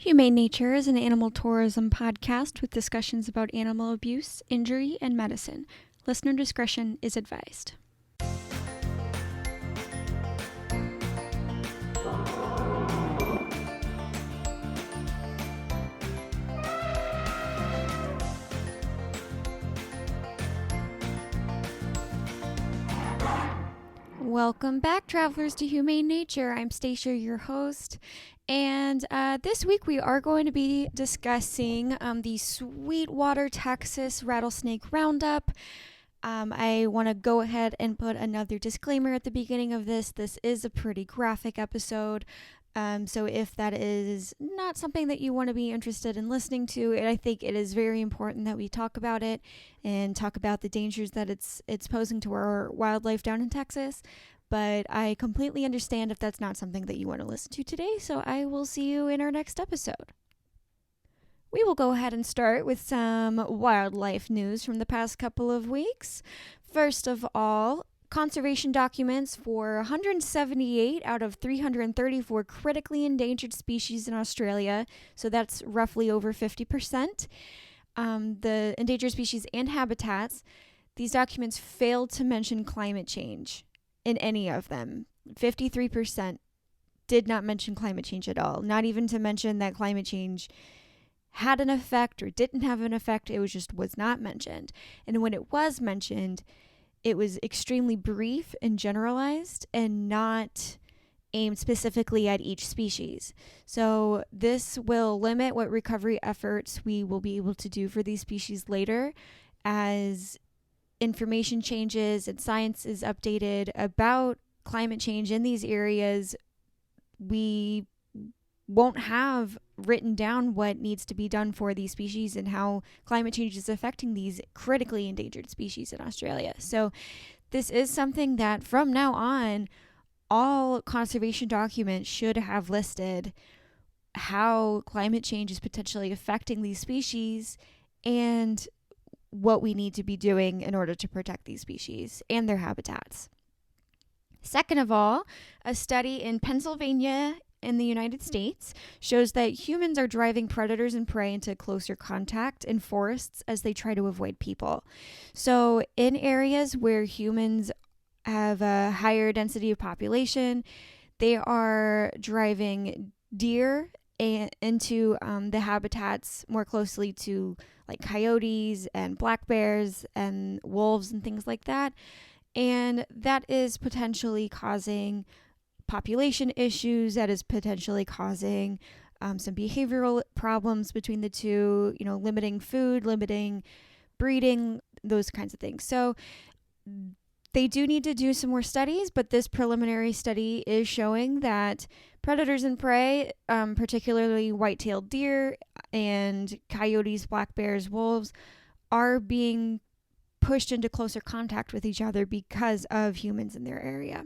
Humane Nature is an animal tourism podcast with discussions about animal abuse, injury, and medicine. Listener discretion is advised. Welcome back, travelers, to Humane Nature. I'm Stacia, your host, and this week we are going to be discussing the Sweetwater, Texas Rattlesnake Roundup. I want to go ahead and put another disclaimer at the beginning of this. This is a pretty graphic episode, so if that is not something that you want to be interested in listening to, I think it is very important that we talk about it and talk about the dangers that it's posing to our wildlife down in Texas. But I completely understand if that's not something that you want to listen to today, so I will see you in our next episode. We will go ahead and start with some wildlife news from the past couple of weeks. First of all, conservation documents for 178 out of 334 critically endangered species in Australia, so that's roughly over 50%. The endangered species and habitats, these documents failed to mention climate change in any of them. 53% did not mention climate change at all, not even to mention that climate change had an effect or didn't have an effect. It was not mentioned. And when it was mentioned, it was extremely brief and generalized and not aimed specifically at each species. So this will limit what recovery efforts we will be able to do for these species later as information changes and science is updated about climate change in these areas. We won't have written down what needs to be done for these species and how climate change is affecting these critically endangered species in Australia. So this is something that from now on, all conservation documents should have listed how climate change is potentially affecting these species and what we need to be doing in order to protect these species and their habitats. Second of all, a study in Pennsylvania in the United States shows that humans are driving predators and prey into closer contact in forests as they try to avoid people. So in areas where humans have a higher density of population, they are driving deer into the habitats more closely to like coyotes and black bears and wolves and things like that. And that is potentially causing population issues, that is potentially causing some behavioral problems between the two, limiting food, limiting breeding, those kinds of things. So they do need to do some more studies, but this preliminary study is showing that predators and prey, particularly white-tailed deer and coyotes, black bears, wolves, are being pushed into closer contact with each other because of humans in their area.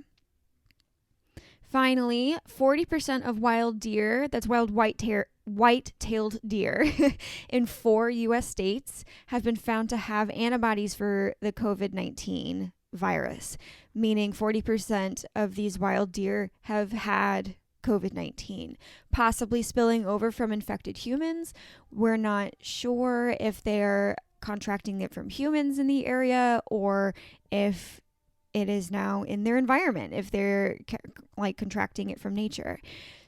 Finally, 40% of wild deer, that's wild white-tailed deer, in 4 U.S. states have been found to have antibodies for the COVID-19 virus, meaning 40% of these wild deer have had COVID-19, possibly spilling over from infected humans. We're not sure if they're contracting it from humans in the area or if it is now in their environment, if they're contracting it from nature.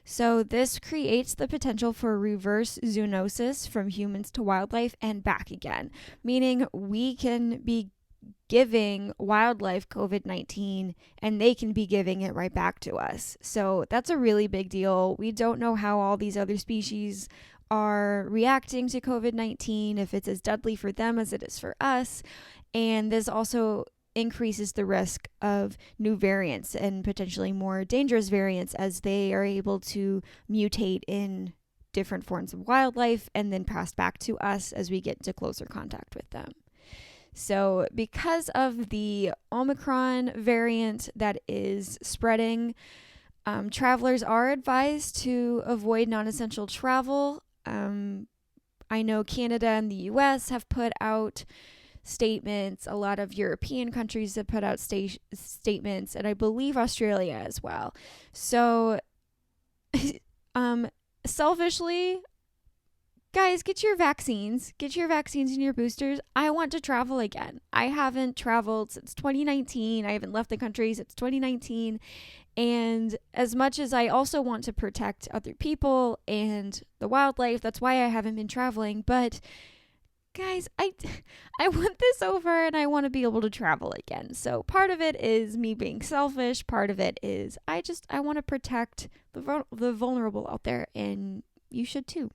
So this creates the potential for reverse zoonosis from humans to wildlife and back again, meaning we can be giving wildlife COVID-19 and they can be giving it right back to us. So that's a really big deal. We don't know how all these other species are reacting to COVID-19, if it's as deadly for them as it is for us. And this also increases the risk of new variants and potentially more dangerous variants as they are able to mutate in different forms of wildlife and then pass back to us as we get into closer contact with them. So because of the Omicron variant that is spreading, travelers are advised to avoid non-essential travel. I know Canada and the US have put out statements. A lot of European countries have put out statements, and I believe Australia as well. So selfishly, guys, get your vaccines. Get your vaccines and your boosters. I want to travel again. I haven't traveled since 2019. I haven't left the country since 2019. And as much as I also want to protect other people and the wildlife, that's why I haven't been traveling. But guys, I want this over and I want to be able to travel again. So part of it is me being selfish. Part of it is I want to protect the vulnerable out there, and you should too.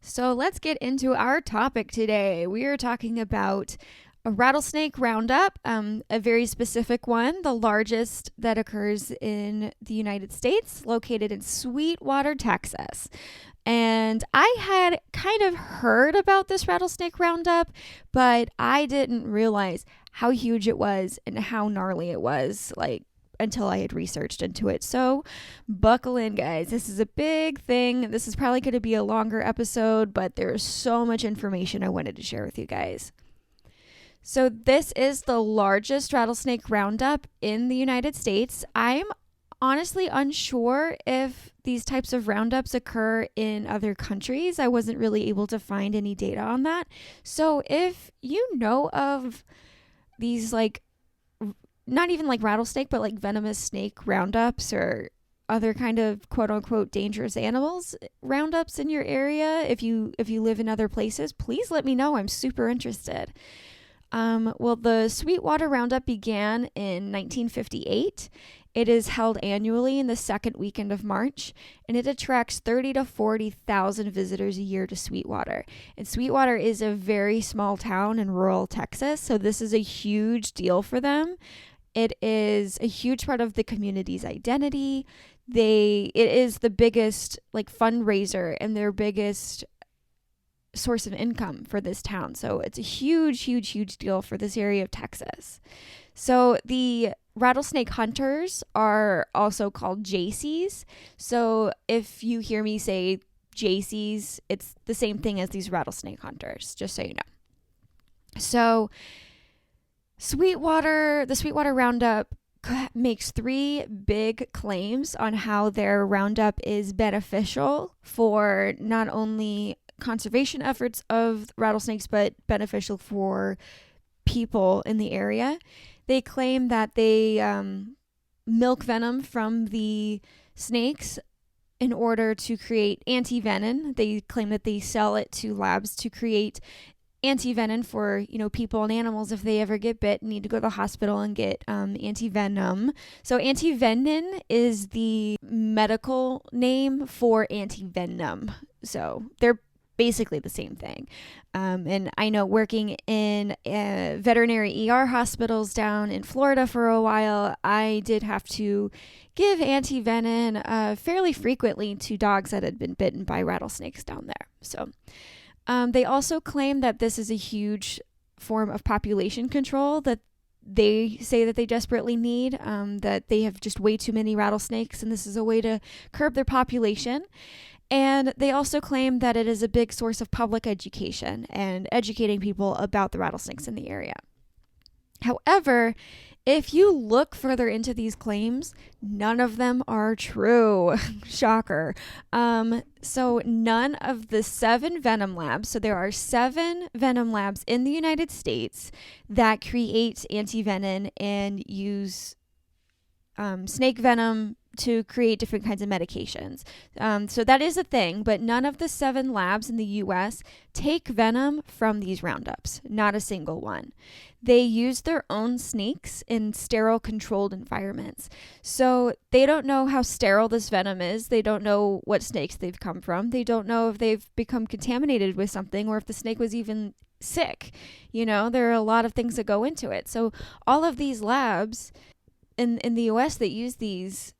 So let's get into our topic today. We are talking about a rattlesnake roundup, a very specific one, the largest that occurs in the United States, located in Sweetwater, Texas. And I had kind of heard about this rattlesnake roundup, but I didn't realize how huge it was and how gnarly it was, until I had researched into it. So buckle in, guys. This is a big thing. This is probably going to be a longer episode, but there's so much information I wanted to share with you guys. So this is the largest rattlesnake roundup in the United States. I'm honestly unsure if these types of roundups occur in other countries. I wasn't really able to find any data on that. So if you know of these not even rattlesnake, but venomous snake roundups or other kind of quote unquote dangerous animals roundups in your area, if you live in other places, please let me know. I'm super interested. Well, the Sweetwater Roundup began in 1958. It is held annually in the second weekend of March, and it attracts 30 to 40,000 visitors a year to Sweetwater. And Sweetwater is a very small town in rural Texas, so this is a huge deal for them. It is a huge part of the community's identity. It is the biggest fundraiser and their biggest source of income for this town. So it's a huge deal for this area of Texas. So the rattlesnake hunters are also called JCs. So if you hear me say JCs, it's the same thing as these rattlesnake hunters, just so you know. So the Sweetwater Roundup makes 3 big claims on how their roundup is beneficial for not only conservation efforts of rattlesnakes, but beneficial for people in the area. They claim that they milk venom from the snakes in order to create anti-venom. They claim that they sell it to labs to create anti-venom for, people and animals if they ever get bit and need to go to the hospital and get anti-venom. So anti-venom is the medical name for anti-venom. So they're basically the same thing. And I know working in veterinary ER hospitals down in Florida for a while, I did have to give anti-venom fairly frequently to dogs that had been bitten by rattlesnakes down there. So they also claim that this is a huge form of population control that they say that they desperately need, that they have just way too many rattlesnakes, and this is a way to curb their population. And they also claim that it is a big source of public education and educating people about the rattlesnakes in the area. However, if you look further into these claims, none of them are true. Shocker. So none of the 7 Venom Labs, so there are 7 Venom Labs in the United States that create anti-venom and use snake venom to create different kinds of medications. So that is a thing, but none of the 7 labs in the US take venom from these roundups. Not a single one. They use their own snakes in sterile controlled environments. So they don't know how sterile this venom is. They don't know what snakes they've come from. They don't know if they've become contaminated with something or if the snake was even sick. There are a lot of things that go into it. So all of these labs in the US that use these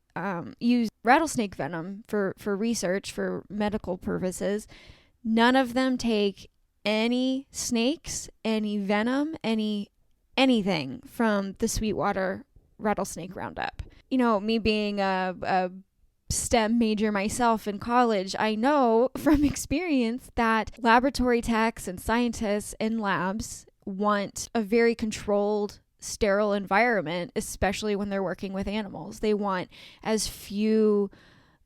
use rattlesnake venom for research, for medical purposes. None of them take any snakes, any venom, anything from the Sweetwater Rattlesnake Roundup. Me being a STEM major myself in college, I know from experience that laboratory techs and scientists in labs want a very controlled, sterile environment, especially when they're working with animals. They want as few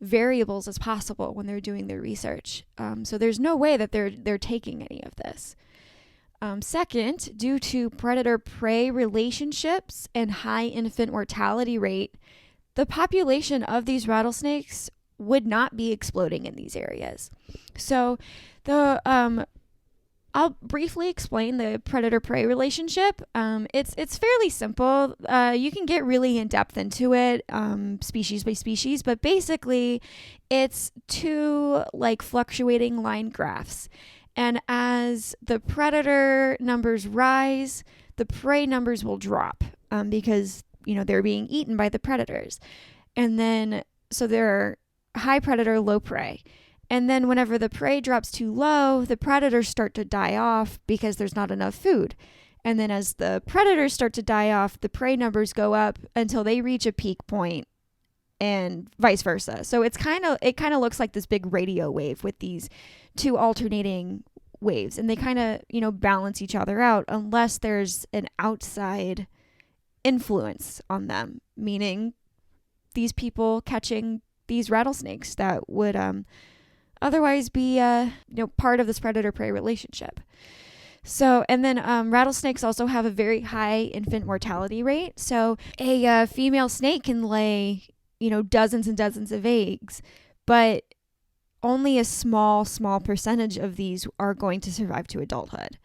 variables as possible when they're doing their research. So there's no way that they're taking any of this. Second, due to predator-prey relationships and high infant mortality rate, the population of these rattlesnakes would not be exploding in these areas. So I'll briefly explain the predator-prey relationship. It's fairly simple. You can get really in depth into it, species by species, but basically it's two like fluctuating line graphs. And as the predator numbers rise, the prey numbers will drop because, they're being eaten by the predators. And then, so they're high predator, low prey. And then whenever the prey drops too low, the predators start to die off because there's not enough food. And then as the predators start to die off, the prey numbers go up until they reach a peak point, and vice versa. So it kind of looks like this big radio wave with these two alternating waves, and they kind of, balance each other out unless there's an outside influence on them, meaning these people catching these rattlesnakes that would otherwise be part of this predator-prey relationship. So, and then rattlesnakes also have a very high infant mortality rate. So a female snake can lay, dozens and dozens of eggs, but only a small percentage of these are going to survive to adulthood.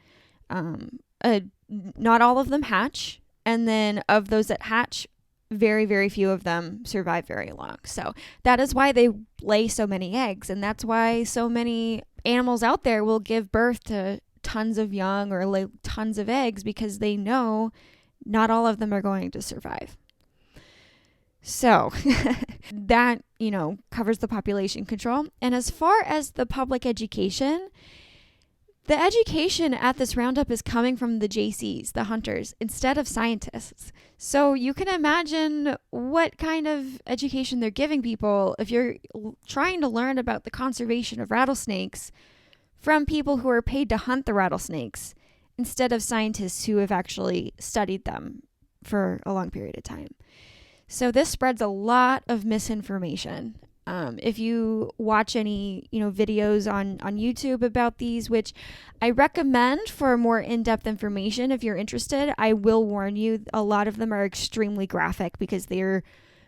Not all of them hatch. And then of those that hatch, very, very few of them survive very long. So that is why they lay so many eggs. And that's why so many animals out there will give birth to tons of young or lay tons of eggs, because they know not all of them are going to survive. So that, covers the population control. And as far as the public education, the education at this roundup is coming from the JCs, the hunters, instead of scientists. So you can imagine what kind of education they're giving people if you're trying to learn about the conservation of rattlesnakes from people who are paid to hunt the rattlesnakes instead of scientists who have actually studied them for a long period of time. So this spreads a lot of misinformation. If you watch any, videos on YouTube about these, which I recommend for more in-depth information if you're interested, I will warn you, a lot of them are extremely graphic because they're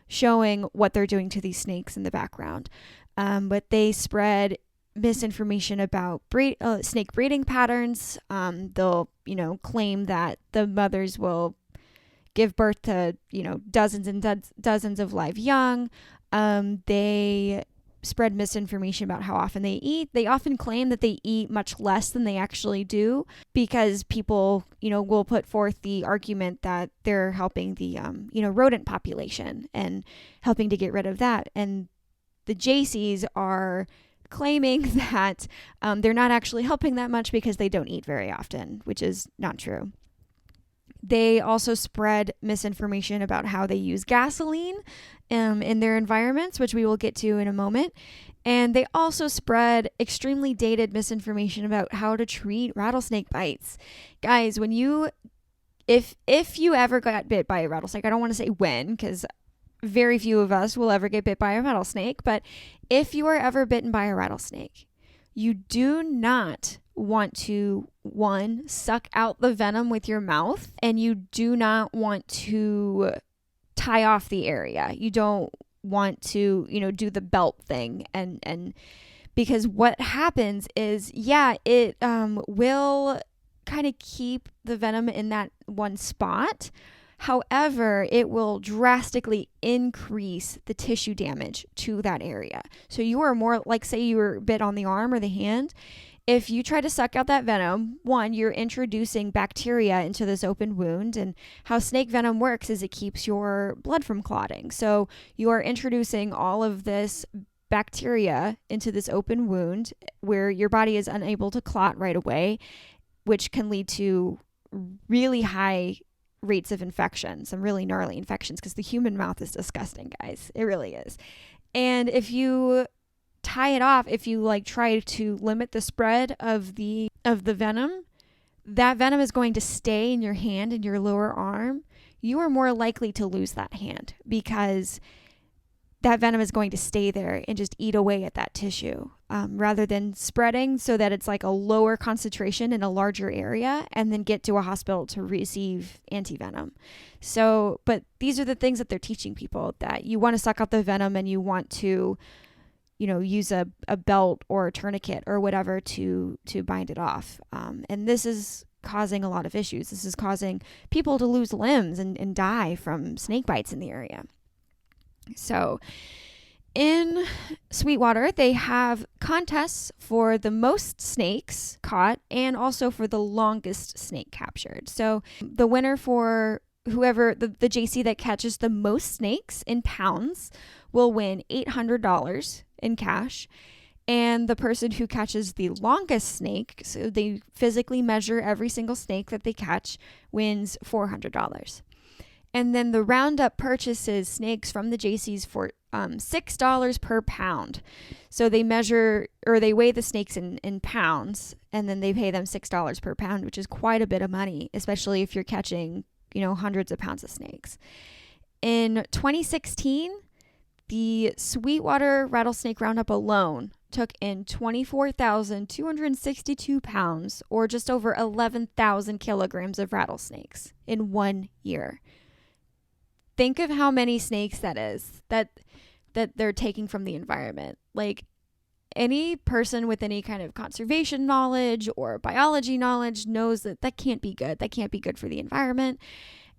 showing what they're doing to these snakes in the background. But they spread misinformation about snake breeding patterns. They'll, claim that the mothers will give birth to, dozens and dozens of live young. They spread misinformation about how often they eat. They often claim that they eat much less than they actually do because people, will put forth the argument that they're helping the, rodent population and helping to get rid of that. And the JCs are claiming that they're not actually helping that much because they don't eat very often, which is not true. They also spread misinformation about how they use gasoline in their environments, which we will get to in a moment. And they also spread extremely dated misinformation about how to treat rattlesnake bites. Guys, if you ever got bit by a rattlesnake, I don't want to say when, because very few of us will ever get bit by a rattlesnake, but if you are ever bitten by a rattlesnake, you do not want to, one, suck out the venom with your mouth, and you do not want to tie off the area. You don't want to, do the belt thing, and because what happens is, it will kind of keep the venom in that one spot. However, it will drastically increase the tissue damage to that area. So you are more like, say you were bit on the arm or the hand. If you try to suck out that venom, one, you're introducing bacteria into this open wound. And how snake venom works is it keeps your blood from clotting. So you are introducing all of this bacteria into this open wound where your body is unable to clot right away, which can lead to really high rates of infection, some really gnarly infections, because the human mouth is disgusting, guys. It really is. And if you tie it off, if you try to limit the spread of the venom, that venom is going to stay in your hand and your lower arm. You are more likely to lose that hand because that venom is going to stay there and just eat away at that tissue, rather than spreading so that it's like a lower concentration in a larger area and then get to a hospital to receive anti-venom. So, but these are the things that they're teaching people, that you want to suck out the venom and you want to, use a belt or a tourniquet or whatever to bind it off. And this is causing a lot of issues. This is causing people to lose limbs and die from snake bites in the area. So in Sweetwater, they have contests for the most snakes caught and also for the longest snake captured. So the winner for whoever, the JC that catches the most snakes in pounds will win $800 in cash. And the person who catches the longest snake, so they physically measure every single snake that they catch, wins $400. And then the Roundup purchases snakes from the JCs for $6 per pound. So they measure, or they weigh the snakes in pounds, and then they pay them $6 per pound, which is quite a bit of money, especially if you're catching, hundreds of pounds of snakes. In 2016, the Sweetwater Rattlesnake Roundup alone took in 24,262 pounds, or just over 11,000 kilograms of rattlesnakes in 1 year. Think of how many snakes that is that they're taking from the environment. Like, any person with any kind of conservation knowledge or biology knowledge knows that can't be good. That can't be good for the environment.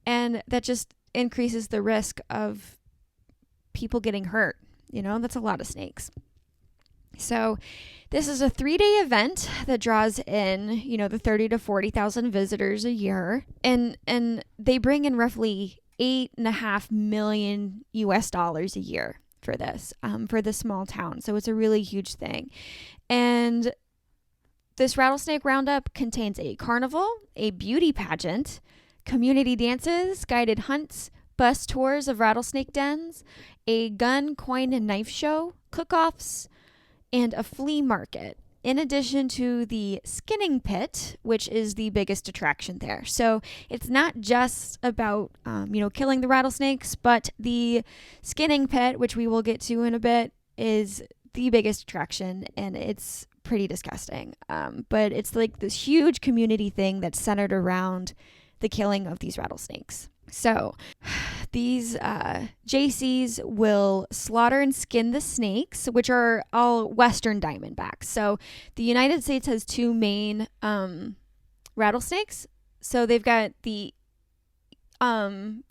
And that just increases the risk of people getting hurt. That's a lot of snakes. So this is a 3-day event that draws in, the 30 to 40,000 visitors a year. And they bring in roughly $8.5 million US a year for this, for this small town. So it's a really huge thing. And this Rattlesnake Roundup contains a carnival, a beauty pageant, community dances, guided hunts, bus tours of rattlesnake dens, a gun, coin, and knife show, cook-offs, and a flea market, in addition to the skinning pit, which is the biggest attraction there. So it's not just about, killing the rattlesnakes, but the skinning pit, which we will get to in a bit, is the biggest attraction, and it's pretty disgusting. But it's like this huge community thing that's centered around the killing of these rattlesnakes. So these JCs will slaughter and skin the snakes, which are all Western diamondbacks. So the United States has two main rattlesnakes. So they've got the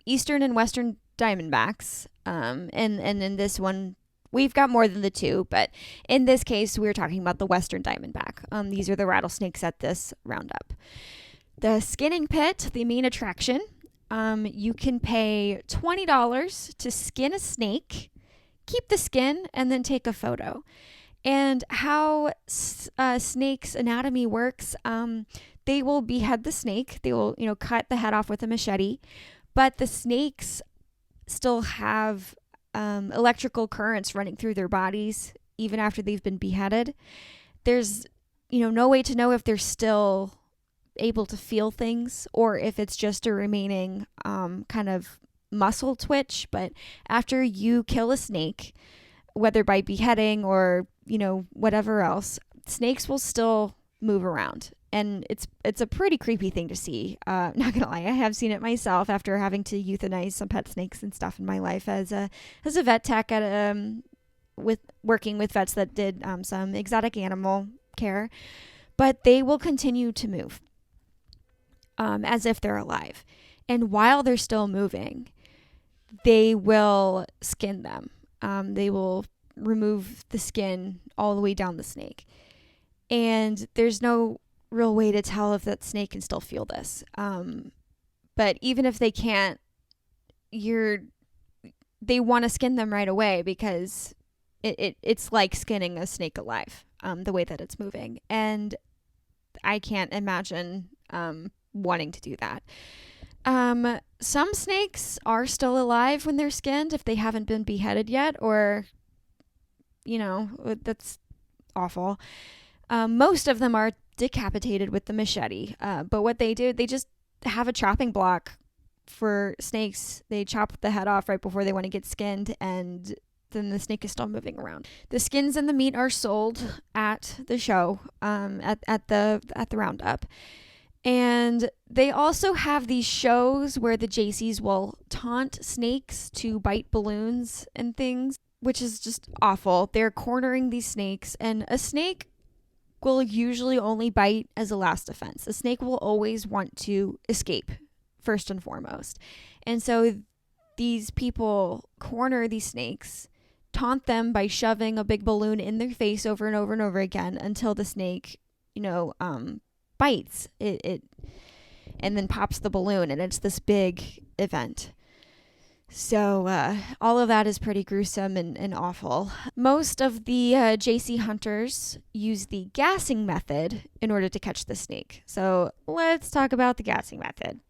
Eastern and Western diamondbacks. And in this one, we've got more than the two, but in this case, we're talking about the Western diamondback. These are the rattlesnakes at this roundup. The skinning pit, the main attraction, you can pay $20 to skin a snake, keep the skin, and then take a photo. And how snake's anatomy works, they will behead the snake. They will, cut the head off with a machete, but the snakes still have electrical currents running through their bodies even after they've been beheaded. There's, no way to know if they're still able to feel things or if it's just a remaining kind of muscle twitch. But after you kill a snake, whether by beheading or whatever else, snakes will still move around, and it's a pretty creepy thing to see. Not gonna lie, I have seen it myself after having to euthanize some pet snakes and stuff in my life as a vet tech at with working with vets that did some exotic animal care. But they will continue to move as if they're alive. And while they're still moving, they will skin them. They will remove the skin all the way down the snake. And there's no real way to tell if that snake can still feel this. But even if they can't, they want to skin them right away because it's like skinning a snake alive, the way that it's moving. And I can't imagine wanting to do that. Some snakes are still alive when they're skinned if they haven't been beheaded yet, or that's awful. Most of them are decapitated with the machete, but what they do, they just have a chopping block for snakes. They chop the head off right before they want to get skinned, and then the snake is still moving around. The skins and the meat are sold at the show, at the roundup. And they also have these shows where the JCs will taunt snakes to bite balloons and things, which is just awful. They're cornering these snakes, and a snake will usually only bite as a last defense. A snake will always want to escape, first and foremost. And so these people corner these snakes, taunt them by shoving a big balloon in their face over and over and over again until the snake, bites it and then pops the balloon, and it's this big event. So all of that is pretty gruesome and awful. Most of the JC hunters use the gassing method in order to catch the snake. So let's talk about the gassing method.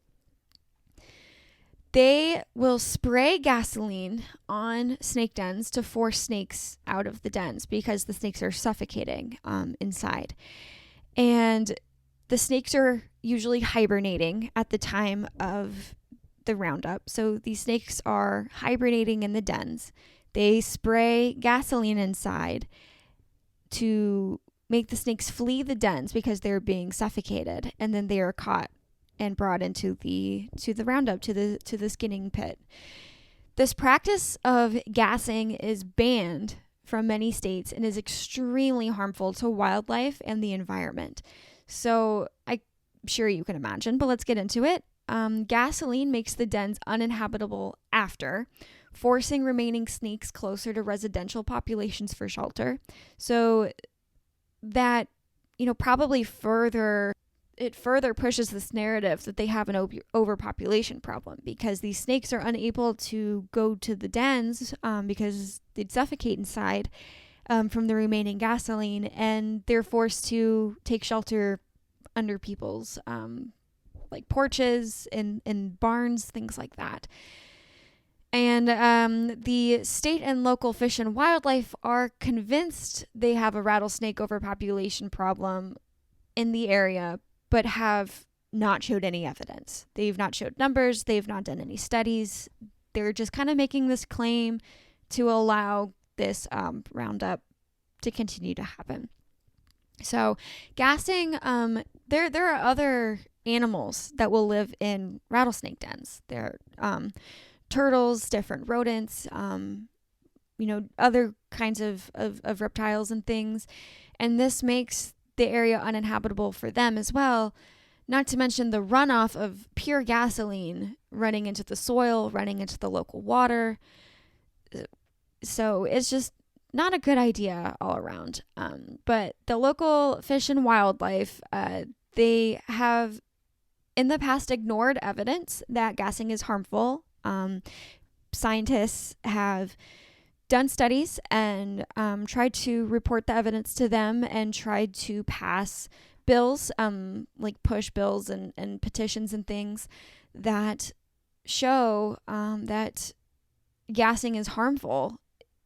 They will spray gasoline on snake dens to force snakes out of the dens because the snakes are suffocating inside. And the snakes are usually hibernating at the time of the roundup. So these snakes are hibernating in the dens. They spray gasoline inside to make the snakes flee the dens because they're being suffocated, and then they are caught and brought into the roundup, to the skinning pit. This practice of gassing is banned from many states and is extremely harmful to wildlife and the environment. So I'm sure you can imagine, but let's get into it. Gasoline makes the dens uninhabitable after, forcing remaining snakes closer to residential populations for shelter. So that, probably further pushes this narrative that they have an overpopulation problem, because these snakes are unable to go to the dens because they'd suffocate inside from the remaining gasoline, and they're forced to take shelter under people's like porches and barns, things like that. And the state and local Fish and Wildlife are convinced they have a rattlesnake overpopulation problem in the area, but have not showed any evidence. They've not showed numbers. They've not done any studies. They're just kind of making this claim to allow this roundup to continue to happen. So gassing, there are other animals that will live in rattlesnake dens. There are turtles, different rodents, other kinds of reptiles and things. And this makes the area uninhabitable for them as well, not to mention the runoff of pure gasoline running into the soil, running into the local water. So it's just not a good idea all around. But the local Fish and Wildlife, they have in the past ignored evidence that gassing is harmful. Scientists have done studies and tried to report the evidence to them and tried to pass bills, like push bills and petitions and things that show that gassing is harmful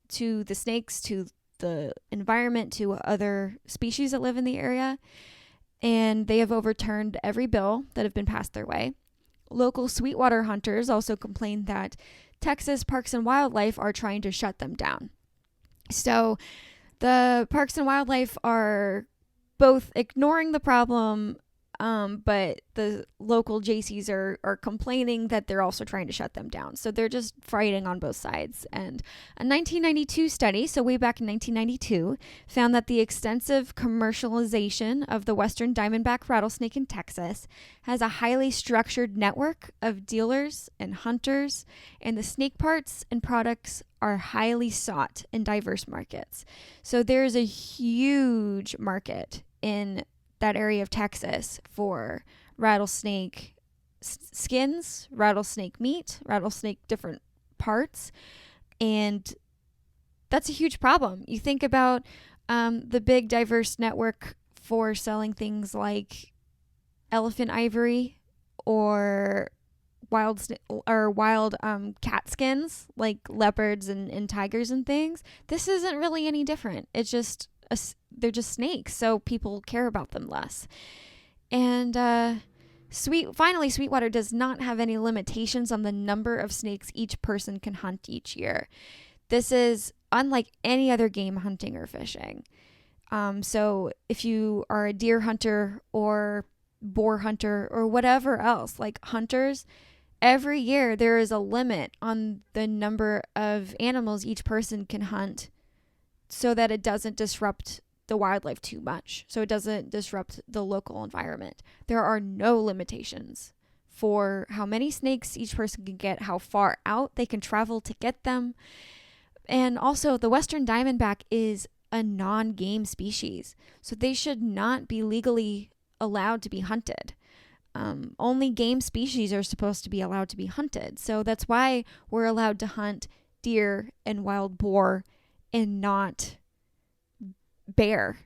to the snakes, to the environment, to other species that live in the area. And they have overturned every bill that have been passed their way. Local Sweetwater hunters also complained that Texas Parks and Wildlife are trying to shut them down. So the Parks and Wildlife are both ignoring the problem, but the local JCs are complaining that they're also trying to shut them down. So they're just fighting on both sides. And a 1992 study, so way back in 1992, found that the extensive commercialization of the western diamondback rattlesnake in Texas has a highly structured network of dealers and hunters, and the snake parts and products are highly sought in diverse markets. So there's a huge market in that area of Texas for rattlesnake skins, rattlesnake meat, rattlesnake different parts. And that's a huge problem. You think about the big diverse network for selling things like elephant ivory or wild cat skins like leopards and tigers and things. This isn't really any different. It's just they're just snakes, so people care about them less. And finally, Sweetwater does not have any limitations on the number of snakes each person can hunt each year. This is unlike any other game hunting or fishing. So if you are a deer hunter or boar hunter or whatever else, like hunters, every year there is a limit on the number of animals each person can hunt so that it doesn't disrupt the wildlife too much, so it doesn't disrupt the local environment. There are no limitations for how many snakes each person can get, how far out they can travel to get them. And also, the western diamondback is a non-game species, so they should not be legally allowed to be hunted. Only game species are supposed to be allowed to be hunted, so that's why we're allowed to hunt deer and wild boar and not bear.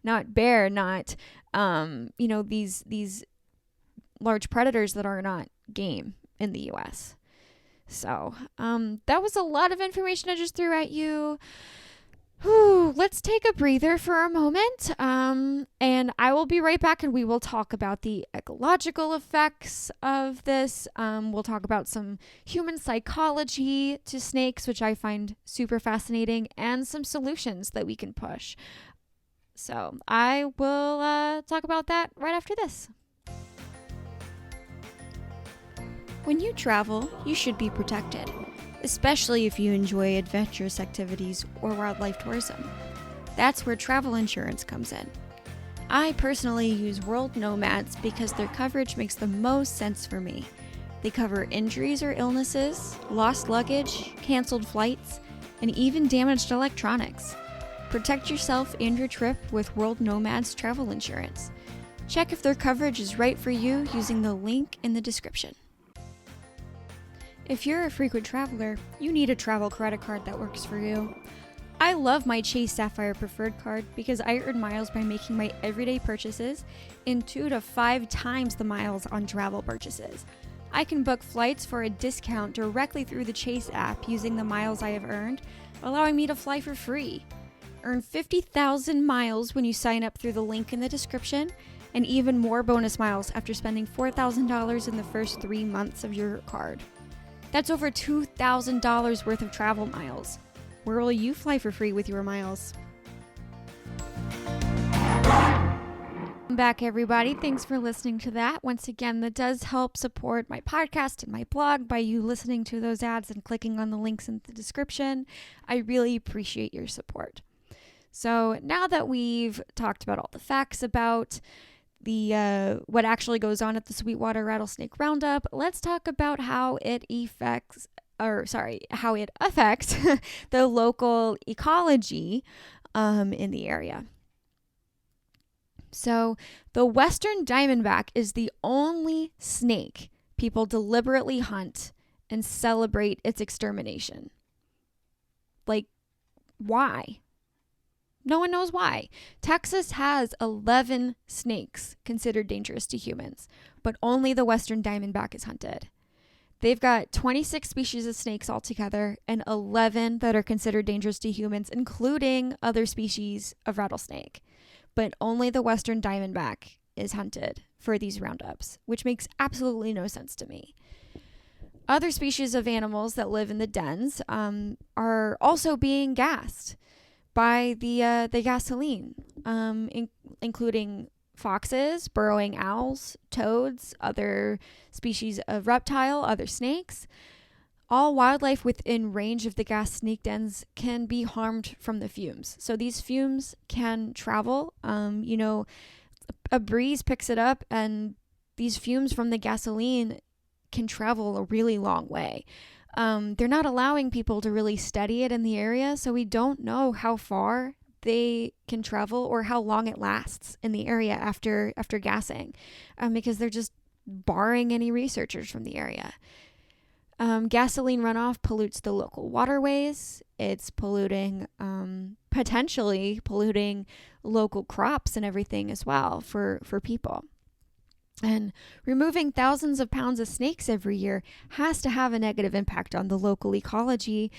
not bear, not these large predators that are not game in the US. So that was a lot of information I just threw at you. Let's take a breather for a moment, and I will be right back, and we will talk about the ecological effects of this. We'll talk about some human psychology to snakes, which I find super fascinating, and some solutions that we can push. So I will talk about that right after this. When you travel, you should be protected, especially if you enjoy adventurous activities or wildlife tourism. That's where travel insurance comes in. I personally use World Nomads because their coverage makes the most sense for me. They cover injuries or illnesses, lost luggage, canceled flights, and even damaged electronics. Protect yourself and your trip with World Nomads travel insurance. Check if their coverage is right for you using the link in the description. If you're a frequent traveler, you need a travel credit card that works for you. I love my Chase Sapphire Preferred card because I earn miles by making my everyday purchases and 2 to 5 times the miles on travel purchases. I can book flights for a discount directly through the Chase app using the miles I have earned, allowing me to fly for free. Earn 50,000 miles when you sign up through the link in the description, and even more bonus miles after spending $4,000 in the first 3 months of your card. That's over $2,000 worth of travel miles. Where will you fly for free with your miles? Welcome back, everybody. Thanks for listening to that. Once again, that does help support my podcast and my blog by you listening to those ads and clicking on the links in the description. I really appreciate your support. So now that we've talked about all the facts about what actually goes on at the Sweetwater Rattlesnake Roundup, let's talk about how it affects the local ecology in the area. So the western diamondback is the only snake people deliberately hunt and celebrate its extermination. Like, why? No one knows why. Texas has 11 snakes considered dangerous to humans, but only the western diamondback is hunted. They've got 26 species of snakes altogether and 11 that are considered dangerous to humans, including other species of rattlesnake. But only the western diamondback is hunted for these roundups, which makes absolutely no sense to me. Other species of animals that live in the dens are also being gassed by the gasoline, including foxes, burrowing owls, toads, other species of reptile, other snakes. All wildlife within range of the gas snake dens can be harmed from the fumes. So these fumes can travel. A breeze picks it up, and these fumes from the gasoline can travel a really long way. They're not allowing people to really study it in the area, so we don't know how far they can travel or how long it lasts in the area after gassing, because they're just barring any researchers from the area. Gasoline runoff pollutes the local waterways. It's potentially polluting local crops and everything as well for people. And removing thousands of pounds of snakes every year has to have a negative impact on the local ecology,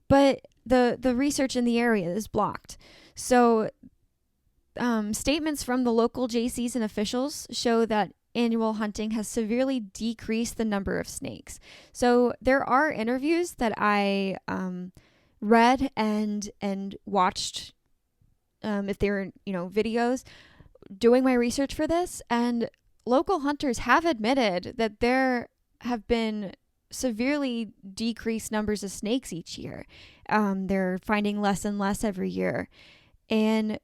but the research in the area is blocked. So statements from the local JCs and officials show that annual hunting has severely decreased the number of snakes. So there are interviews that I read and watched, if they were, videos, doing my research for this, and local hunters have admitted that there have been severely decreased numbers of snakes each year. They're finding less and less every year, and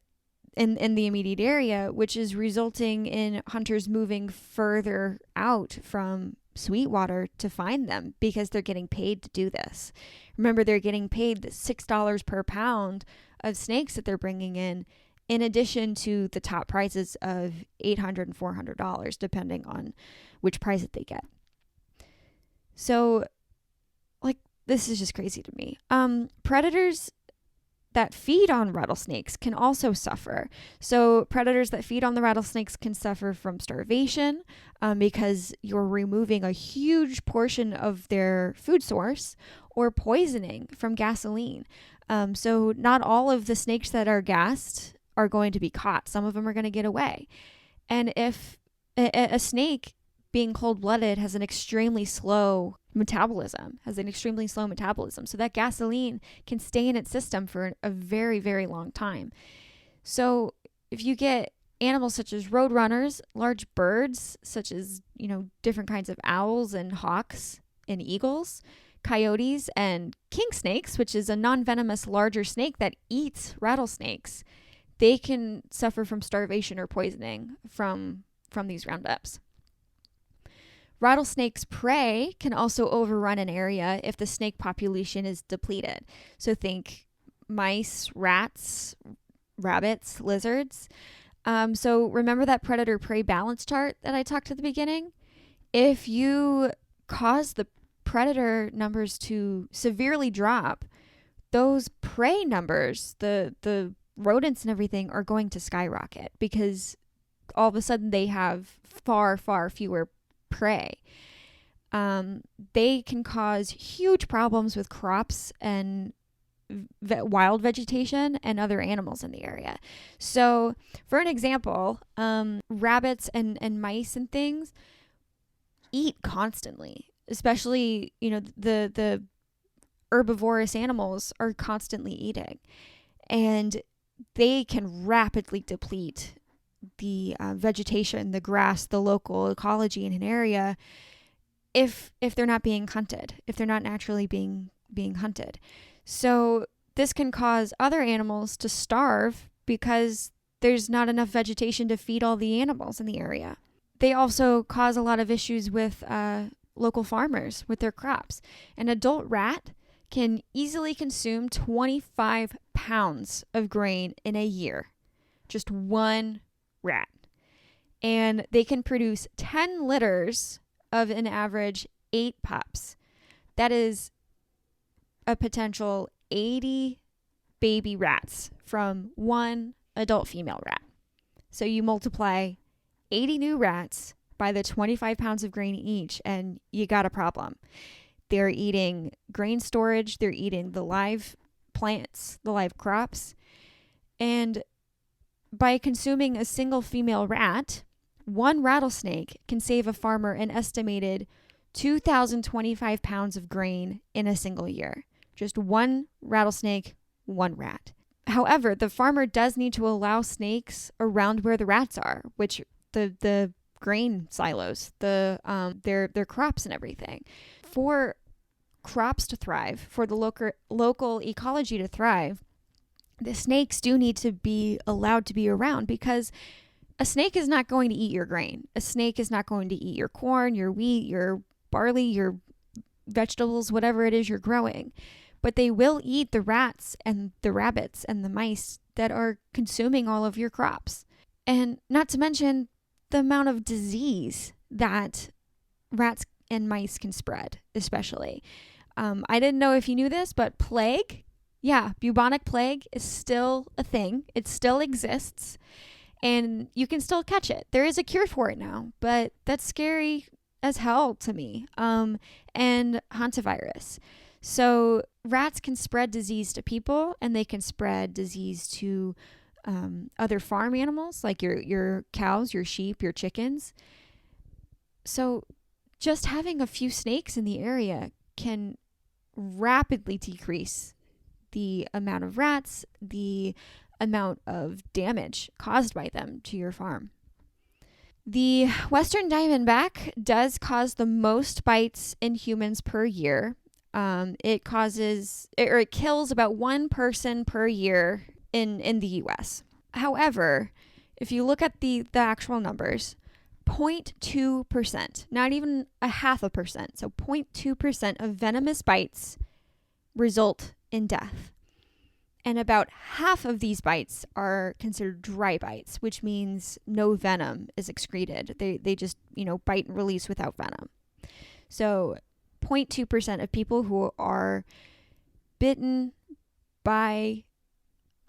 in the immediate area, which is resulting in hunters moving further out from Sweetwater to find them because they're getting paid to do this. Remember, they're getting paid the $6 per pound of snakes that they're bringing in addition to the top prices of $800 and $400, depending on which price that they get. So, this is just crazy to me. Predators that feed on rattlesnakes can also suffer. So predators that feed on the rattlesnakes can suffer from starvation, because you're removing a huge portion of their food source, or poisoning from gasoline. So not all of the snakes that are gassed are going to be caught. Some of them are going to get away. And if a snake, being cold-blooded, has an extremely slow metabolism, so that gasoline can stay in its system for a very, very long time. So if you get animals such as roadrunners, large birds such as, different kinds of owls and hawks and eagles, coyotes, and king snakes, which is a non-venomous larger snake that eats rattlesnakes, they can suffer from starvation or poisoning from these roundups. Rattlesnake's prey can also overrun an area if the snake population is depleted. So think mice, rats, rabbits, lizards. So remember that predator-prey balance chart that I talked at the beginning? If you cause the predator numbers to severely drop, those prey numbers, the rodents and everything, are going to skyrocket because all of a sudden they have far, far fewer prey. They can cause huge problems with crops and wild vegetation and other animals in the area. So for an example, rabbits and mice and things eat constantly, especially, the herbivorous animals are constantly eating, and they can rapidly deplete the vegetation, the grass, the local ecology in an area if they're not being hunted, if they're not naturally being hunted. So this can cause other animals to starve because there's not enough vegetation to feed all the animals in the area. They also cause a lot of issues with local farmers with their crops. An adult rat can easily consume 25 pounds of grain in a year. Just one rat. And they can produce 10 litters of an average 8 pups. That is a potential 80 baby rats from one adult female rat. So you multiply 80 new rats by the 25 pounds of grain each, and you got a problem. They're eating grain storage, they're eating the live plants, the live crops, and by consuming a single female rat, one rattlesnake can save a farmer an estimated 2,025 pounds of grain in a single year. Just one rattlesnake, one rat. However, the farmer does need to allow snakes around where the rats are, which the grain silos, their crops and everything. For crops to thrive, for the local ecology to thrive, the snakes do need to be allowed to be around, because a snake is not going to eat your grain. A snake is not going to eat your corn, your wheat, your barley, your vegetables, whatever it is you're growing. But they will eat the rats and the rabbits and the mice that are consuming all of your crops. And not to mention the amount of disease that rats and mice can spread, especially. I didn't know if you knew this, but plague, bubonic plague is still a thing. It still exists, and you can still catch it. There is a cure for it now, but that's scary as hell to me. And hantavirus. So rats can spread disease to people, and they can spread disease to other farm animals like your cows, your sheep, your chickens. So just having a few snakes in the area can rapidly decrease the amount of rats, the amount of damage caused by them to your farm. The western diamondback does cause the most bites in humans per year. It kills about one person per year in the US. However, if you look at the actual numbers, 0.2%, not even a half a percent, so 0.2% of venomous bites result in death. And about half of these bites are considered dry bites, which means no venom is excreted. They just, bite and release without venom. So 0.2% of people who are bitten by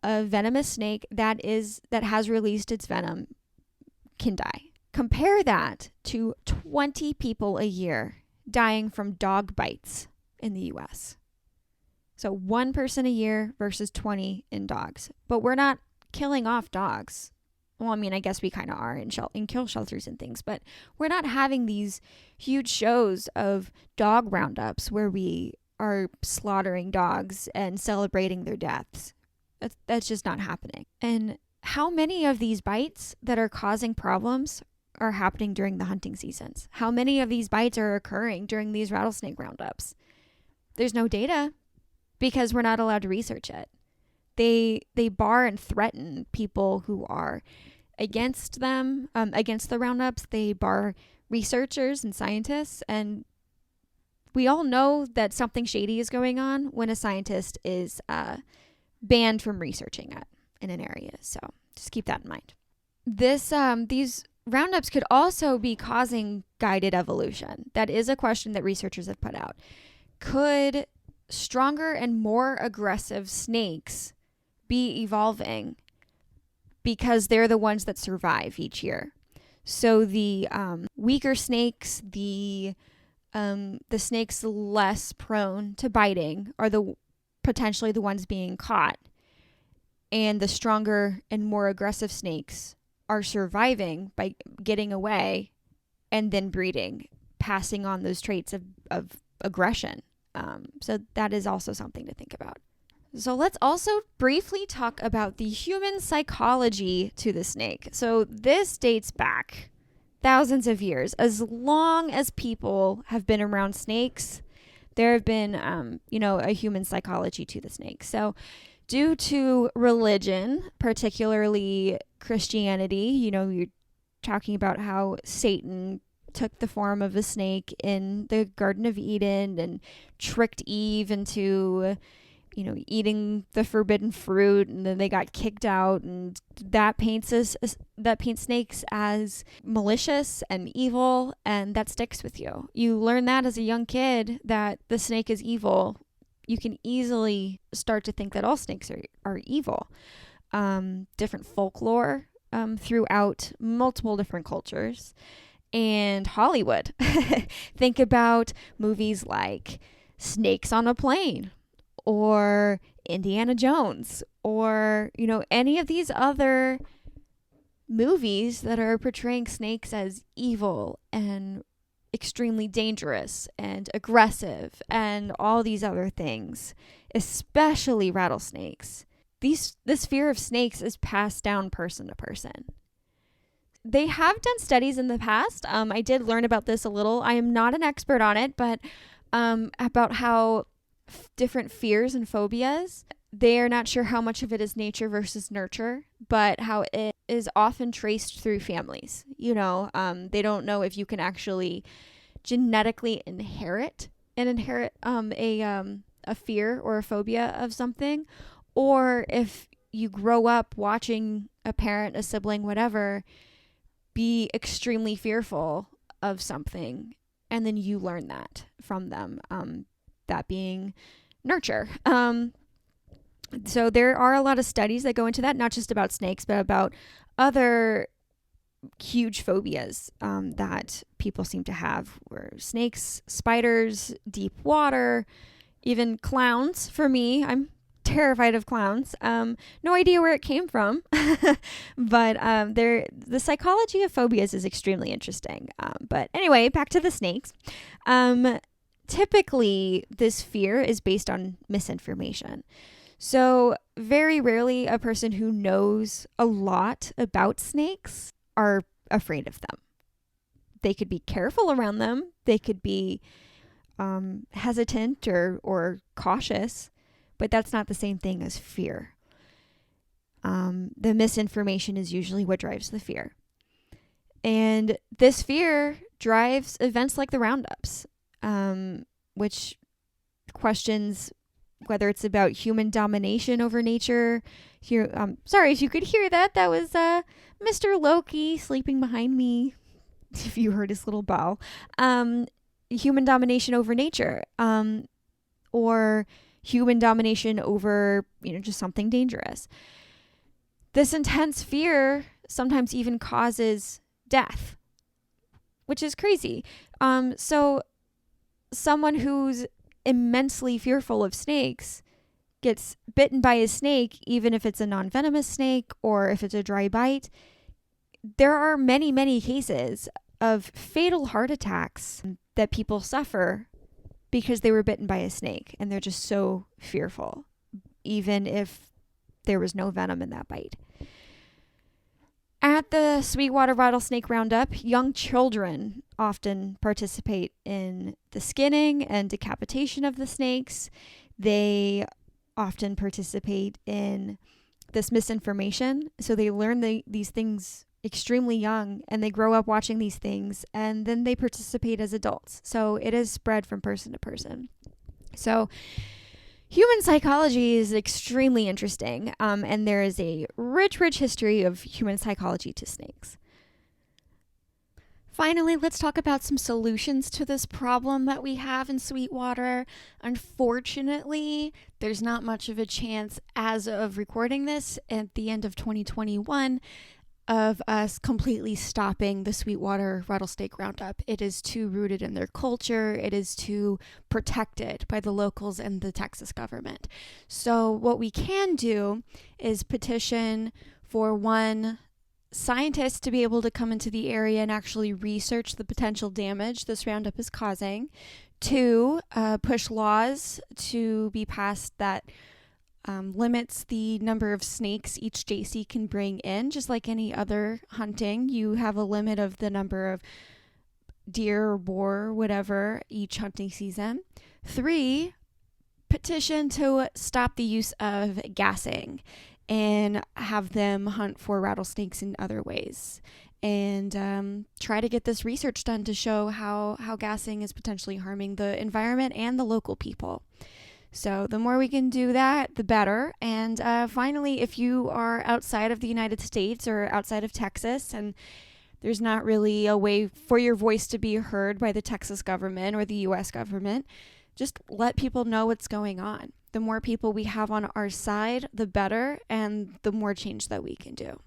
a venomous snake that has released its venom can die. Compare that to 20 people a year dying from dog bites in the US. So 1 person a year versus 20 in dogs. But we're not killing off dogs. Well, I mean, I guess we kind of are in kill shelters and things, but we're not having these huge shows of dog roundups where we are slaughtering dogs and celebrating their deaths. That's just not happening. And how many of these bites that are causing problems are happening during the hunting seasons? How many of these bites are occurring during these rattlesnake roundups? There's no data because we're not allowed to research it. They bar and threaten people who are against them, against the roundups. They bar researchers and scientists, and we all know that something shady is going on when a scientist is banned from researching it in an area. So just keep that in mind. These roundups could also be causing guided evolution. That is a question that researchers have put out. Could stronger and more aggressive snakes be evolving because they're the ones that survive each year? So the weaker snakes, the snakes less prone to biting are potentially the ones being caught, and the stronger and more aggressive snakes are surviving by getting away and then breeding, passing on those traits of aggression. So that is also something to think about. So let's also briefly talk about the human psychology to the snake. So this dates back thousands of years. As long as people have been around snakes, there have been, a human psychology to the snake. So due to religion, particularly Christianity, you're talking about how Satan took the form of a snake in the Garden of Eden and tricked Eve into, eating the forbidden fruit, and then they got kicked out, and that paints snakes as malicious and evil, and that sticks with you. You learn that as a young kid that the snake is evil. You can easily start to think that all snakes are evil. Different folklore throughout multiple different cultures. And Hollywood. Think about movies like Snakes on a Plane or Indiana Jones or, any of these other movies that are portraying snakes as evil and extremely dangerous and aggressive and all these other things, especially rattlesnakes. This fear of snakes is passed down person to person. They have done studies in the past. I did learn about this a little. I am not an expert on it, but about how different fears and phobias, they are not sure how much of it is nature versus nurture, but how it is often traced through families. They don't know if you can actually genetically inherit a fear or a phobia of something, or if you grow up watching a parent, a sibling, whatever, be extremely fearful of something, and then you learn that from them, that being nurture. So there are a lot of studies that go into that, not just about snakes, but about other huge phobias that people seem to have, were snakes, spiders, deep water, even clowns. For me, I'm terrified of clowns. No idea where it came from, but the psychology of phobias is extremely interesting. But anyway, back to the snakes. Typically, this fear is based on misinformation. So very rarely a person who knows a lot about snakes are afraid of them. They could be careful around them. They could be hesitant or cautious, but that's not the same thing as fear. The misinformation is usually what drives the fear. And this fear drives events like the roundups, which questions whether it's about human domination over nature. Here, sorry if you could hear that. That was Mr. Loki sleeping behind me. If you heard his little bow. Human domination over nature, or human domination over, just something dangerous. This intense fear sometimes even causes death, which is crazy. So someone who's immensely fearful of snakes gets bitten by a snake, even if it's a non-venomous snake or if it's a dry bite. There are many, many cases of fatal heart attacks that people suffer because they were bitten by a snake and they're just so fearful, even if there was no venom in that bite. At the Sweetwater Rattlesnake Roundup, young children often participate in the skinning and decapitation of the snakes. They often participate in this misinformation. So they learn these things extremely young and they grow up watching these things and then they participate as adults. So it is spread from person to person. So human psychology is extremely interesting, and there is a rich history of human psychology to snakes. Finally, let's talk about some solutions to this problem that we have in Sweetwater. Unfortunately, there's not much of a chance as of recording this at the end of 2021 of us completely stopping the Sweetwater Rattlesnake Roundup. It is too rooted in their culture. It is too protected by the locals and the Texas government. So what we can do is petition for one, scientists to be able to come into the area and actually research the potential damage this Roundup is causing. Two, push laws to be passed that limits the number of snakes each JC can bring in. Just like any other hunting, you have a limit of the number of deer or boar or whatever each hunting season. Three, petition to stop the use of gassing and have them hunt for rattlesnakes in other ways. And try to get this research done to show how gassing is potentially harming the environment and the local people. So the more we can do that, the better. And finally, if you are outside of the United States or outside of Texas and there's not really a way for your voice to be heard by the Texas government or the U.S. government, just let people know what's going on. The more people we have on our side, the better, and the more change that we can do.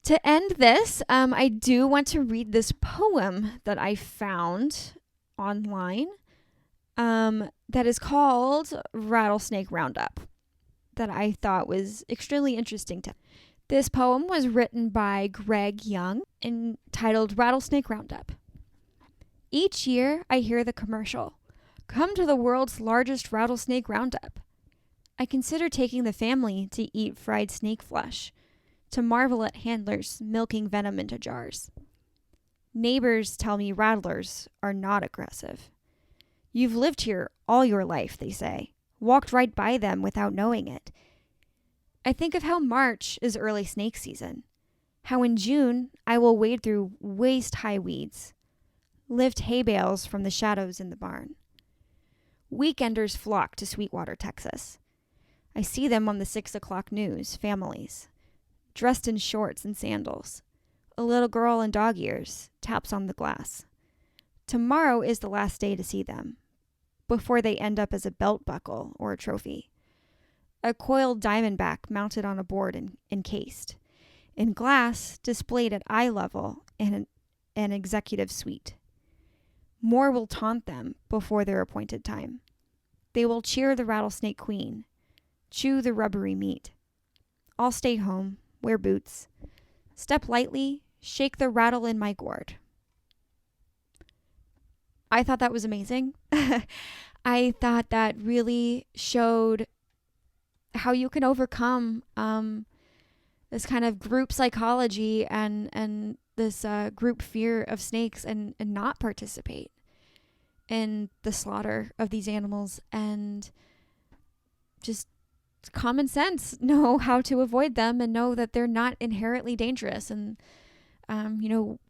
To end this, I do want to read this poem that I found online. That is called Rattlesnake Roundup, that I thought was extremely interesting. This poem was written by Greg Young, entitled Rattlesnake Roundup. Each year I hear the commercial, "Come to the world's largest rattlesnake roundup." I consider taking the family to eat fried snake flesh, to marvel at handlers milking venom into jars. Neighbors tell me rattlers are not aggressive. You've lived here all your life, they say, walked right by them without knowing it. I think of how March is early snake season, how in June I will wade through waist-high weeds, lift hay bales from the shadows in the barn. Weekenders flock to Sweetwater, Texas. I see them on the 6 o'clock news, families, dressed in shorts and sandals. A little girl in dog ears taps on the glass. Tomorrow is the last day to see them, before they end up as a belt buckle or a trophy. A coiled diamondback mounted on a board and encased. In glass, displayed at eye level in an executive suite. More will taunt them before their appointed time. They will cheer the rattlesnake queen, chew the rubbery meat. I'll stay home, wear boots, step lightly, shake the rattle in my gourd. I thought that was amazing. I thought that really showed how you can overcome this kind of group psychology and this group fear of snakes and not participate in the slaughter of these animals, and just common sense, know how to avoid them and know that they're not inherently dangerous, and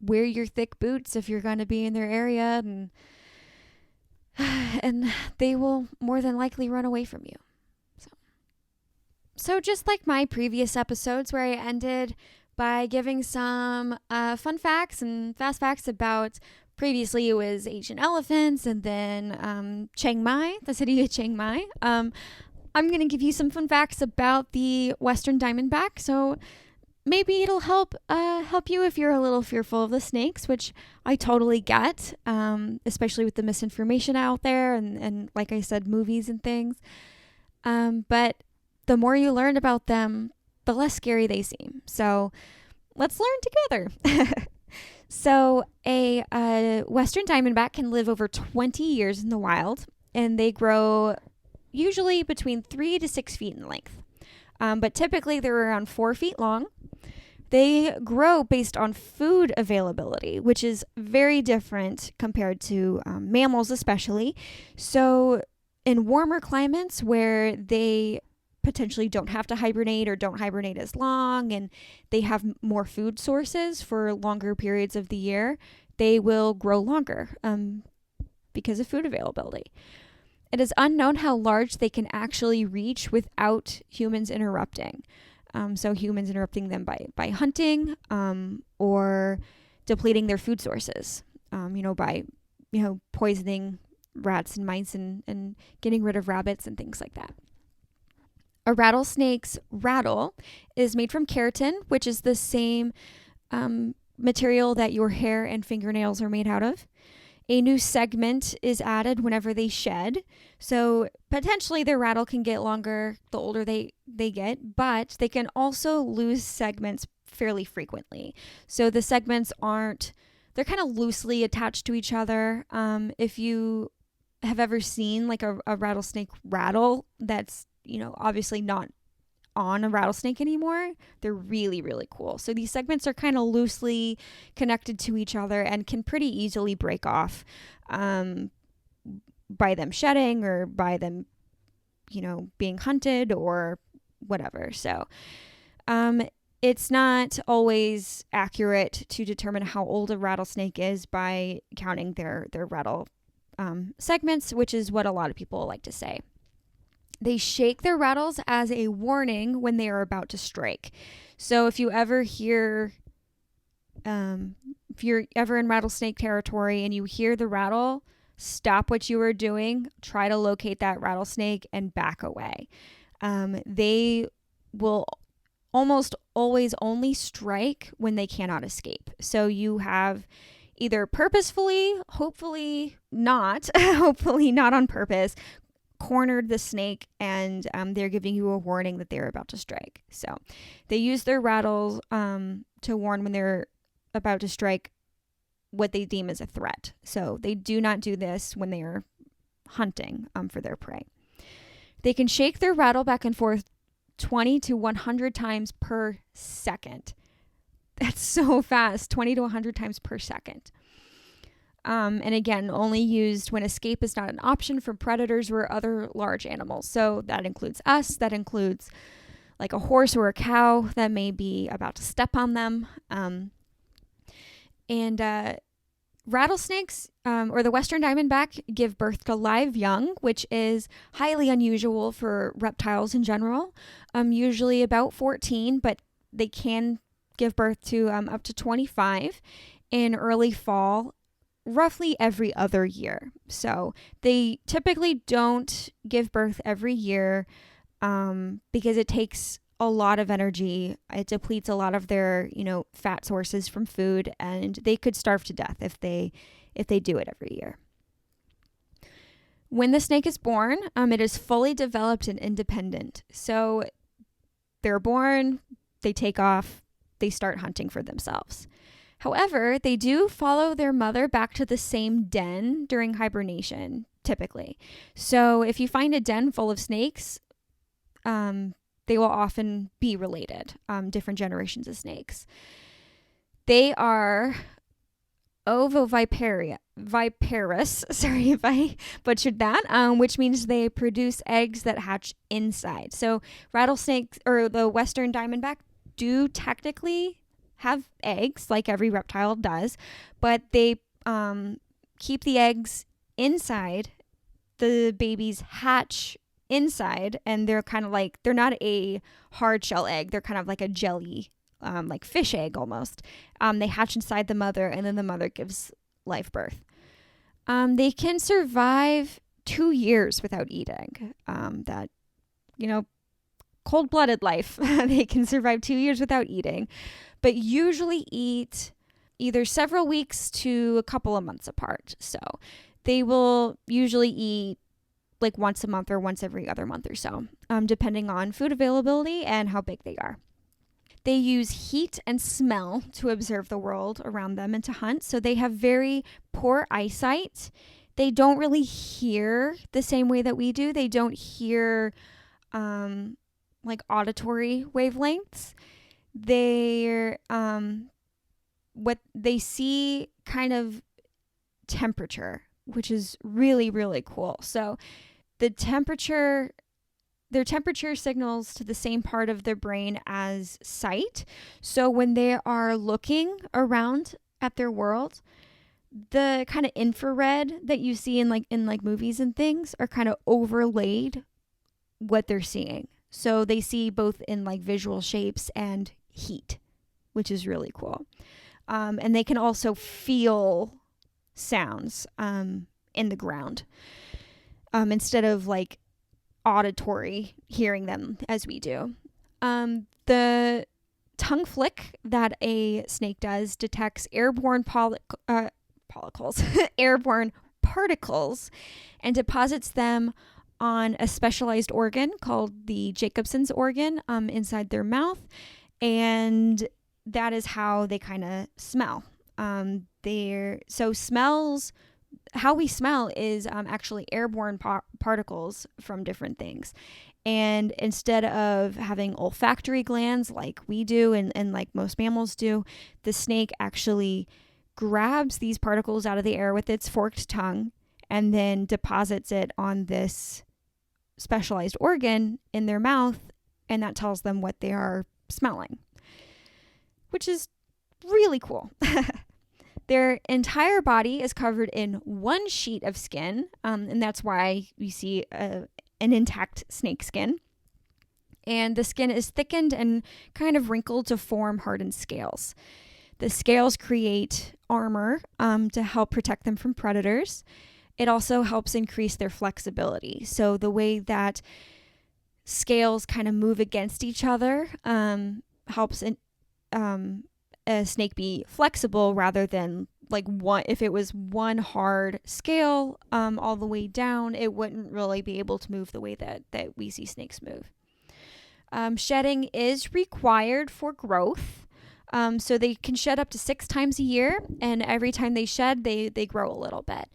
wear your thick boots if you're going to be in their area, and they will more than likely run away from you. So just like my previous episodes where I ended by giving some fun facts and fast facts about, previously it was Asian elephants, and then Chiang Mai, the city of Chiang Mai. I'm going to give you some fun facts about the Western diamondback. So maybe it'll help you if you're a little fearful of the snakes, which I totally get, especially with the misinformation out there and like I said, movies and things. But the more you learn about them, the less scary they seem. So let's learn together. So a Western diamondback can live over 20 years in the wild, and they grow usually between 3 to 6 feet in length. But typically they're around 4 feet long. They grow based on food availability, which is very different compared to mammals especially. So in warmer climates where they potentially don't have to hibernate or don't hibernate as long, and they have more food sources for longer periods of the year, they will grow longer because of food availability. It is unknown how large they can actually reach without humans interrupting. So humans interrupting them by hunting or depleting their food sources, by poisoning rats and mice and getting rid of rabbits and things like that. A rattlesnake's rattle is made from keratin, which is the same material that your hair and fingernails are made out of. A new segment is added whenever they shed. So potentially their rattle can get longer the older they get, but they can also lose segments fairly frequently. So the segments they're kind of loosely attached to each other. If you have ever seen like a rattlesnake rattle that's obviously not on a rattlesnake anymore, they're really, really cool. So these segments are kind of loosely connected to each other and can pretty easily break off by them shedding or by them, being hunted or whatever. So it's not always accurate to determine how old a rattlesnake is by counting their rattle segments, which is what a lot of people like to say. They shake their rattles as a warning when they are about to strike. So if you ever hear, if you're ever in rattlesnake territory and you hear the rattle, stop what you are doing, try to locate that rattlesnake and back away. They will almost always only strike when they cannot escape. So you have either purposefully, hopefully not on purpose, cornered the snake, and they're giving you a warning that they're about to strike. So they use their rattles to warn when they're about to strike what they deem as a threat. So they do not do this when they are hunting for their prey. They can shake their rattle back and forth 20 to 100 times per second. That's so fast, 20 to 100 times per second. And again, only used when escape is not an option for predators or other large animals. So that includes us. That includes like a horse or a cow that may be about to step on them. Rattlesnakes or the Western diamondback give birth to live young, which is highly unusual for reptiles in general. Usually about 14, but they can give birth to up to 25 in early fall, roughly every other year. So they typically don't give birth every year because it takes a lot of energy. It depletes a lot of their, fat sources from food, and they could starve to death if they do it every year. When the snake is born, it is fully developed and independent. So they're born, they take off, they start hunting for themselves. However, they do follow their mother back to the same den during hibernation, typically. So if you find a den full of snakes, they will often be related, different generations of snakes. They are ovoviparous, sorry if I butchered that, which means they produce eggs that hatch inside. So rattlesnakes or the western diamondback do technically have eggs like every reptile does, but they keep the eggs inside. The babies hatch inside, and they're kind of like, they're not a hard shell egg, they're kind of like a jelly, like fish egg almost. They hatch inside the mother, and then the mother gives live birth. They can survive 2 years without eating. That, cold-blooded life. They can survive 2 years without eating, but usually eat either several weeks to a couple of months apart. So they will usually eat like once a month or once every other month or so, depending on food availability and how big they are. They use heat and smell to observe the world around them and to hunt. So they have very poor eyesight. They don't really hear the same way that we do. They don't hear like auditory wavelengths. They're what they see kind of temperature, which is really, really cool. So their temperature signals to the same part of their brain as sight. So when they are looking around at their world, the kind of infrared that you see in movies and things are kind of overlaid what they're seeing. So they see both in like visual shapes and heat, which is really cool. And they can also feel sounds in the ground, instead of like auditory hearing them as we do. The tongue flick that a snake does detects airborne airborne particles and deposits them on a specialized organ called the Jacobson's organ inside their mouth, and that is how they kind of smell. Smells, how we smell is actually airborne particles from different things. And instead of having olfactory glands like we do and like most mammals do, the snake actually grabs these particles out of the air with its forked tongue and then deposits it on this specialized organ in their mouth, and that tells them what they are smelling, which is really cool. Their entire body is covered in one sheet of skin, and that's why you see an intact snake skin. And the skin is thickened and kind of wrinkled to form hardened scales. The scales create armor to help protect them from predators. It also helps increase their flexibility. So the way that scales kind of move against each other helps a snake be flexible rather than like one. If it was one hard scale all the way down, it wouldn't really be able to move the way that we see snakes move. Shedding is required for growth. So they can shed up to 6 times a year, and every time they shed, they grow a little bit.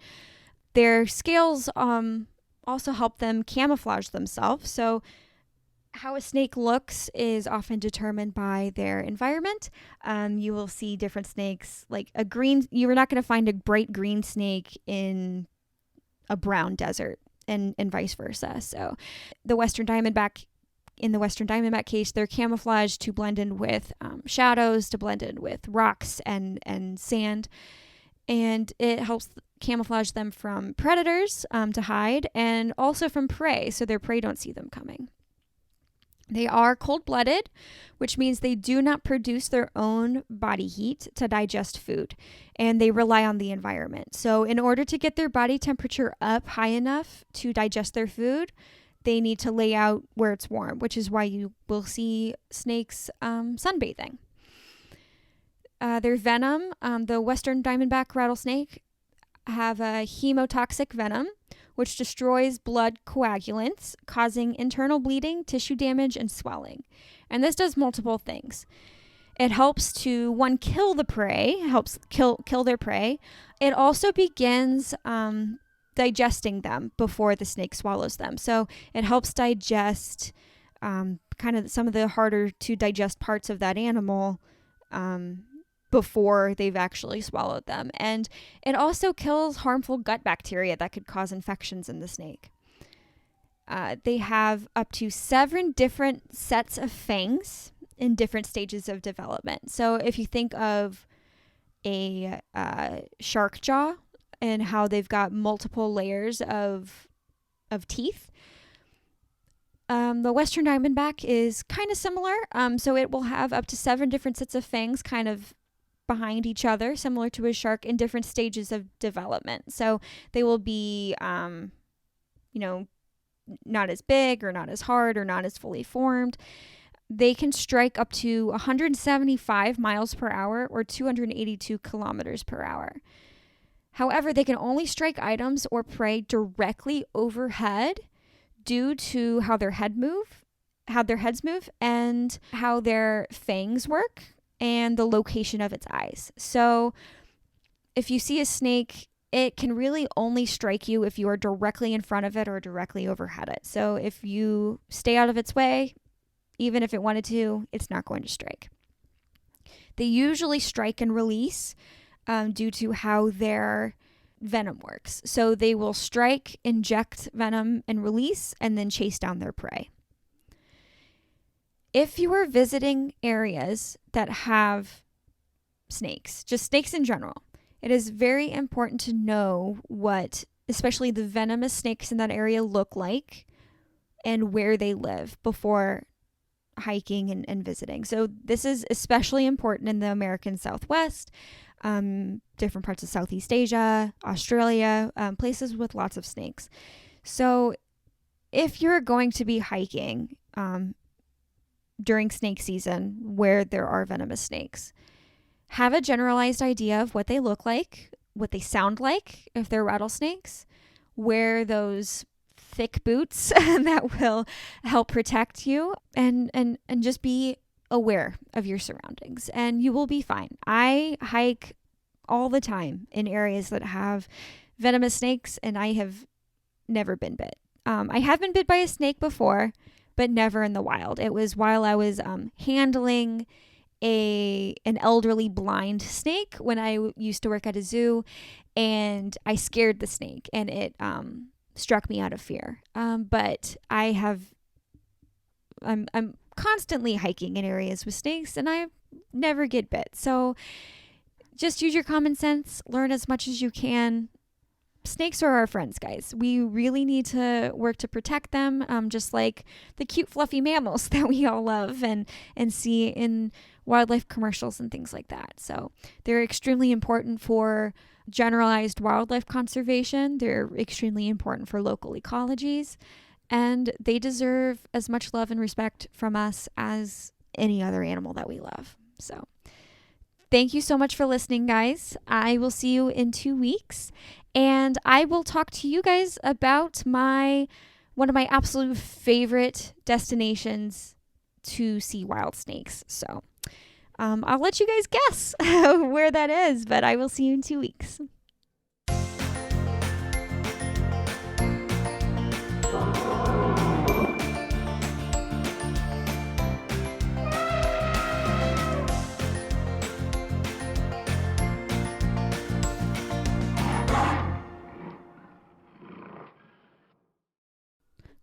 Their scales also help them camouflage themselves. So how a snake looks is often determined by their environment. You will see different snakes, like a green, you're not going to find a bright green snake in a brown desert, and vice versa. So in the Western Diamondback case, they're camouflaged to blend in with shadows, to blend in with rocks and sand. And it helps camouflage them from predators to hide, and also from prey, so their prey don't see them coming. They are cold-blooded, which means they do not produce their own body heat to digest food, and they rely on the environment. So in order to get their body temperature up high enough to digest their food, they need to lay out where it's warm, which is why you will see snakes sunbathing. Their venom, the Western Diamondback rattlesnake, have a hemotoxic venom, which destroys blood coagulants, causing internal bleeding, tissue damage, and swelling. And this does multiple things. It helps to, one, kill the prey, helps kill their prey. It also begins digesting them before the snake swallows them. So it helps digest kind of some of the harder to digest parts of that animal before they've actually swallowed them. And it also kills harmful gut bacteria that could cause infections in the snake. They have up to 7 different sets of fangs in different stages of development. So if you think of a shark jaw and how they've got multiple layers of teeth, the western diamondback is kind of similar. So it will have up to 7 different sets of fangs kind of behind each other, similar to a shark, in different stages of development. So they will be, not as big or not as hard or not as fully formed. They can strike up to 175 miles per hour or 282 kilometers per hour. However, they can only strike items or prey directly overhead due to how their heads move, and how their fangs work and the location of its eyes. So if you see a snake, it can really only strike you if you are directly in front of it or directly overhead it. So if you stay out of its way, even if it wanted to, it's not going to strike. They usually strike and release due to how their venom works. So they will strike, inject venom, and release, and then chase down their prey. If you are visiting areas that have snakes, just snakes in general, it is very important to know what, especially the venomous snakes in that area, look like and where they live before hiking and visiting. So this is especially important in the American Southwest, different parts of Southeast Asia, Australia, places with lots of snakes. So if you're going to be hiking during snake season where there are venomous snakes, have a generalized idea of what they look like, what they sound like if they're rattlesnakes. Wear those thick boots that will help protect you, and just be aware of your surroundings, and you will be fine. I hike all the time in areas that have venomous snakes, and I have never been bit. I have been bit by a snake before, but never in the wild. It was while I was handling an elderly blind snake when I used to work at a zoo, and I scared the snake, and it struck me out of fear. But I'm constantly hiking in areas with snakes, and I never get bit. So just use your common sense, learn as much as you can. Snakes are our friends, guys. We really need to work to protect them, just like the cute fluffy mammals that we all love and see in wildlife commercials and things like that. So they're extremely important for generalized wildlife conservation. They're extremely important for local ecologies, and they deserve as much love and respect from us as any other animal that we love. So thank you so much for listening, guys. I will see you in 2 weeks, and I will talk to you guys about one of my absolute favorite destinations to see wild snakes. So I'll let you guys guess where that is, but I will see you in 2 weeks.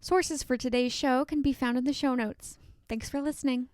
Sources for today's show can be found in the show notes. Thanks for listening.